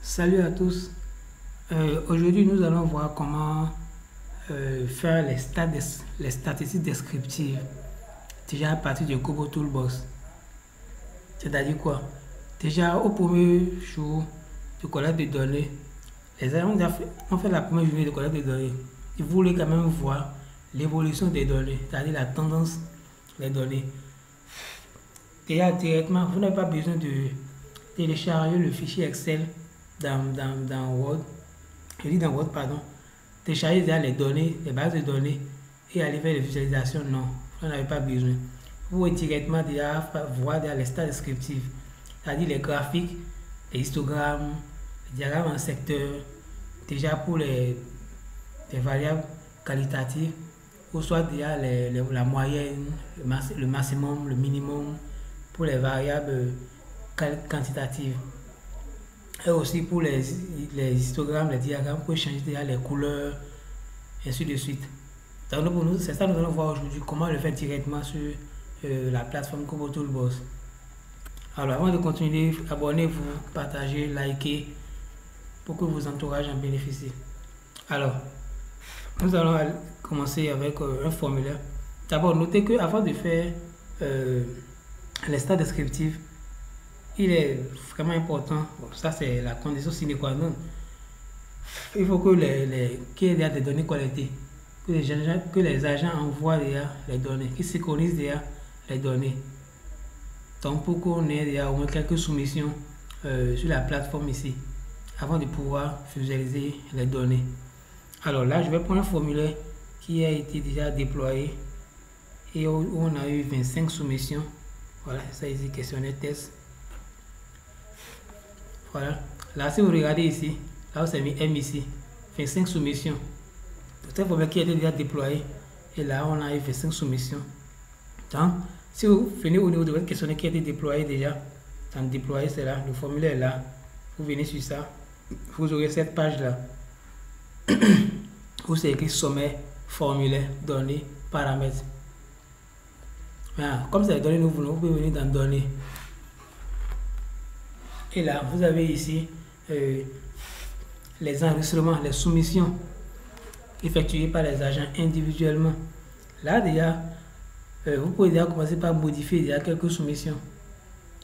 Salut à tous. Aujourd'hui, nous allons voir comment faire les statistiques descriptives déjà à partir de Kobo Toolbox. C'est-à-dire quoi? Déjà au premier jour de collecte de données, les agents ont fait la première journée de collecte de données. Ils voulaient quand même voir l'évolution des données, c'est-à-dire la tendance des données. Déjà directement, vous n'avez pas besoin de télécharger le fichier Excel dans Word. Je dis dans Word, pardon. Télécharger déjà les données, les bases de données et aller faire les visualisations. Non, vous n'en avez pas besoin. Vous pouvez directement déjà voir déjà les stats descriptives, c'est-à-dire les graphiques, les histogrammes, les diagrammes en secteur, déjà pour les variables qualitatives, ou soit déjà la moyenne, le maximum, le minimum, pour les variables quantitatives. Et aussi pour les histogrammes, les diagrammes, pour changer déjà les couleurs, et ainsi de suite. Donc pour nous, c'est ça que nous allons voir aujourd'hui, comment le faire directement sur la plateforme Kobo Toolbox. Alors avant de continuer, abonnez-vous, partagez, likez, pour que vos entourages en bénéficient. Alors, nous allons commencer avec un formulaire. D'abord, notez que avant de faire les stats descriptives, il est vraiment important, ça c'est la condition sine qua non, il faut qu'il y ait des données collectées, que les agents envoient déjà les données, qu'ils synchronisent déjà les données. Donc pour qu'on ait déjà au moins quelques soumissions sur la plateforme ici, avant de pouvoir visualiser les données. Alors là, je vais prendre un formulaire qui a été déjà déployé et où on a eu 25 soumissions. Voilà, ça ici, questionnaire test. Voilà. Là, si vous regardez ici, là où c'est mis M ici, 25 soumissions. C'est un formulaire qui a été déjà déployé. Et là, on a eu 25 soumissions. Donc, si vous venez au niveau de votre questionnaire qui a été déployé déjà, donc déployer c'est là, le formulaire est là. Vous venez sur ça, vous aurez cette page-là. Où c'est écrit sommaire, formulaire, données, paramètres. Voilà. Comme c'est les données nous voulons, vous pouvez venir dans données. Et là, vous avez ici les enregistrements, les soumissions effectuées par les agents individuellement. Là, déjà, vous pouvez déjà commencer par modifier déjà quelques soumissions.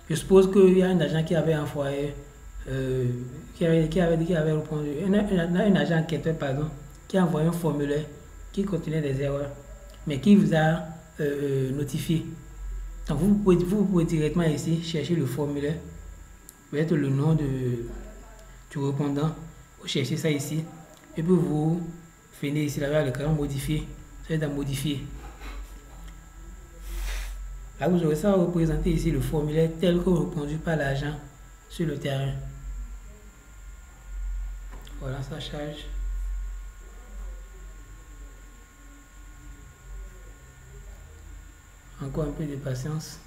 Je suppose qu'il y a un agent qui avait envoyé, qui avait répondu, un agent enquêteur, pardon, qui a envoyé un formulaire qui contenait des erreurs, mais qui vous a notifié. Donc, vous pouvez directement ici chercher le formulaire. Vous mettez le nom du répondant, vous cherchez ça ici, et puis vous venez ici, là, le crayon modifier, vous allez dans modifier. Là, vous aurez ça à représenter ici le formulaire tel que répondu par l'agent sur le terrain. Voilà, ça charge. Encore un peu de patience.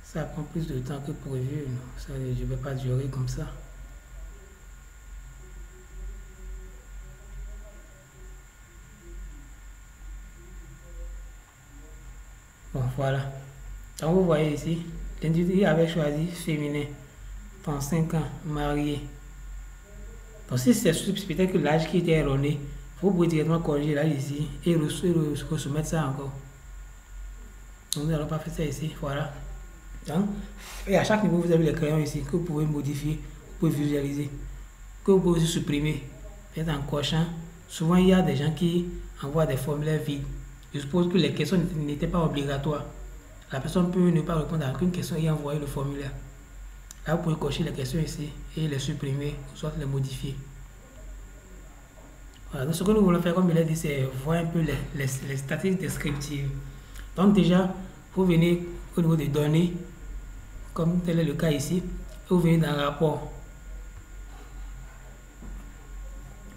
Ça prend plus de temps que prévu. Ça, je ne vais pas durer comme ça. Bon, voilà. Donc, vous voyez ici, l'individu avait choisi féminin, 35 ans, marié. Donc, si c'est peut-être que l'âge qui était erroné, vous pouvez directement corriger là ici et soumettre ça encore. Donc, nous n'allons pas faire ça ici. Voilà. Donc, et à chaque niveau, vous avez les crayons ici que vous pouvez modifier, vous pouvez visualiser, que vous pouvez aussi supprimer. Peut-être en cochant. Souvent, il y a des gens qui envoient des formulaires vides. Je suppose que les questions n'étaient pas obligatoires. La personne peut ne pas répondre à aucune question et envoyer le formulaire. Là, vous pouvez cocher les questions ici et les supprimer, soit les modifier. Voilà, donc ce que nous voulons faire, comme il a dit, c'est voir un peu les statistiques descriptives. Donc déjà, vous venez au niveau des données, comme tel est le cas ici, et vous venez dans le rapport.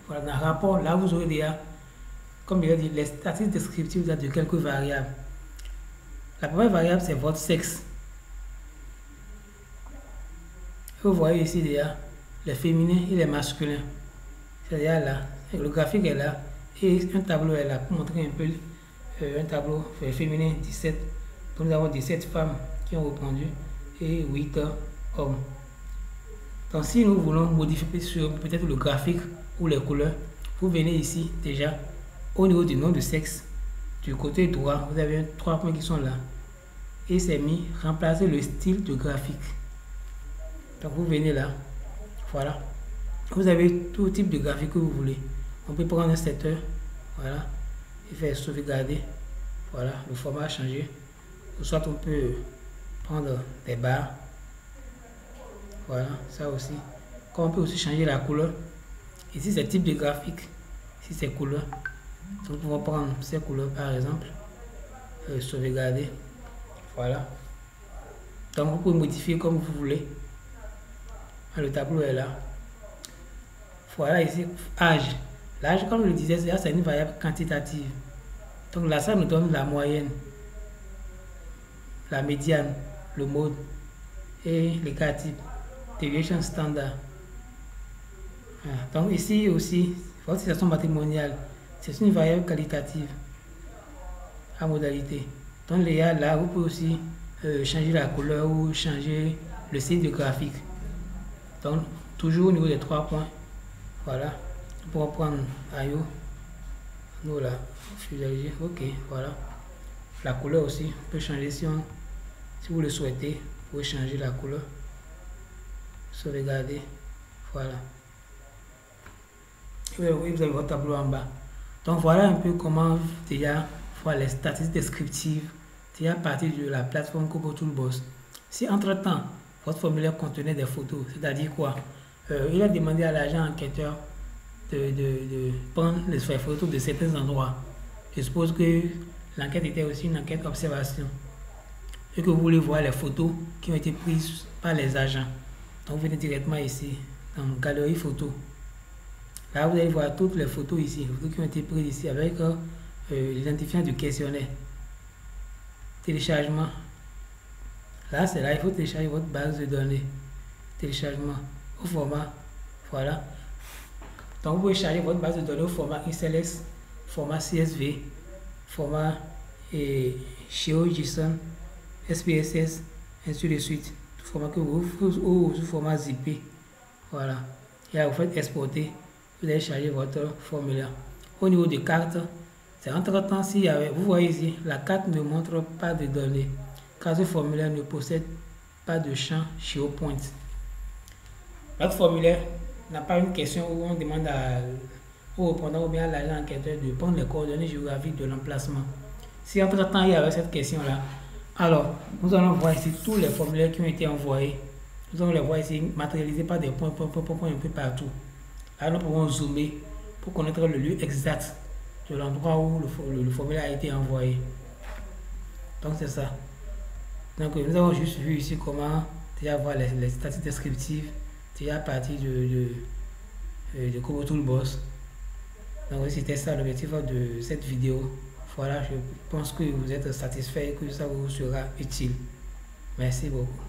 Voilà, dans le rapport, là, vous aurez déjà, comme il a dit, les statistiques descriptives de quelques variables. La première variable, c'est votre sexe. Vous voyez ici déjà les féminins et les masculins. C'est-à-dire là, le graphique est là et un tableau est là pour montrer un peu un tableau féminin 17. Donc nous avons 17 femmes qui ont répondu et 8 hommes. Donc si nous voulons modifier sur peut-être le graphique ou les couleurs, vous venez ici déjà au niveau du nom de sexe. Du côté droit, vous avez 3 points qui sont là. Et c'est mis remplacer le style de graphique. Donc vous venez là. Voilà. Vous avez tout type de graphique que vous voulez. On peut prendre un setter. Voilà. Et faire sauvegarder. Voilà. Le format a changé. Ou soit on peut prendre des barres. Voilà. Ça aussi. Comme on peut aussi changer la couleur. Ici c'est type de graphique. Ici c'est couleur. Donc nous pouvons prendre ces couleurs par exemple. Sauvegarder. Voilà. Donc vous pouvez modifier comme vous voulez. Le tableau est là. Voilà ici, âge. L'âge, comme je le disais, c'est une variable quantitative. Donc là, ça nous donne la moyenne, la médiane, le mode et les cas types. Deviation standard. Donc ici aussi, votre situation matrimoniale, c'est une variable qualitative à modalité. Donc là, vous pouvez aussi changer la couleur ou changer le style de graphique. Donc toujours au niveau des 3 points. Voilà. Pour prendre IO. Nous là, fidéliser. Ok, voilà. La couleur aussi, on peut changer si vous le souhaitez. Vous pouvez changer la couleur. Sauvegarder. Voilà. Et vous avez votre tableau en bas. Donc voilà un peu comment déjà voir les statistiques descriptives déjà à partir de la plateforme Kobo Toolbox. Si entre-temps, votre formulaire contenait des photos, c'est-à-dire quoi? Il a demandé à l'agent enquêteur de prendre les photos de certains endroits. Je suppose que l'enquête était aussi une enquête observation. Et que vous voulez voir les photos qui ont été prises par les agents. Donc vous venez directement ici, dans Galerie photo. Là vous allez voir toutes les photos ici, les photos qui ont été prises ici avec l'identifiant du questionnaire. Téléchargement. Là c'est là, il faut télécharger votre base de données. Téléchargement au format, voilà. Donc vous pouvez charger votre base de données au format XLS, format CSV, format JSON, SPSS, ainsi de suite. Format que vous ou sous format zippé. Voilà. Et là vous faites exporter, vous allez charger votre formulaire. Au niveau des cartes, c'est entre-temps s'il y avait, vous voyez ici, la carte ne montre pas de données, car ce formulaire ne possède pas de champ SharePoint. Notre formulaire n'a pas une question où on demande au répondant ou bien à l'agent enquêteur de prendre les coordonnées géographiques de l'emplacement. Si entre-temps il y avait cette question-là, alors nous allons voir ici tous les formulaires qui ont été envoyés. Nous allons les voir ici matérialisés par des points un peu partout. Là nous pouvons zoomer pour connaître le lieu exact de l'endroit où le formulaire a été envoyé. Donc c'est ça. Donc nous avons juste vu ici comment déjà voir les statistiques descriptives à partir de Kobo Toolbox. Donc c'était ça l'objectif de cette vidéo. Voilà, je pense que vous êtes satisfait et que ça vous sera utile. Merci beaucoup.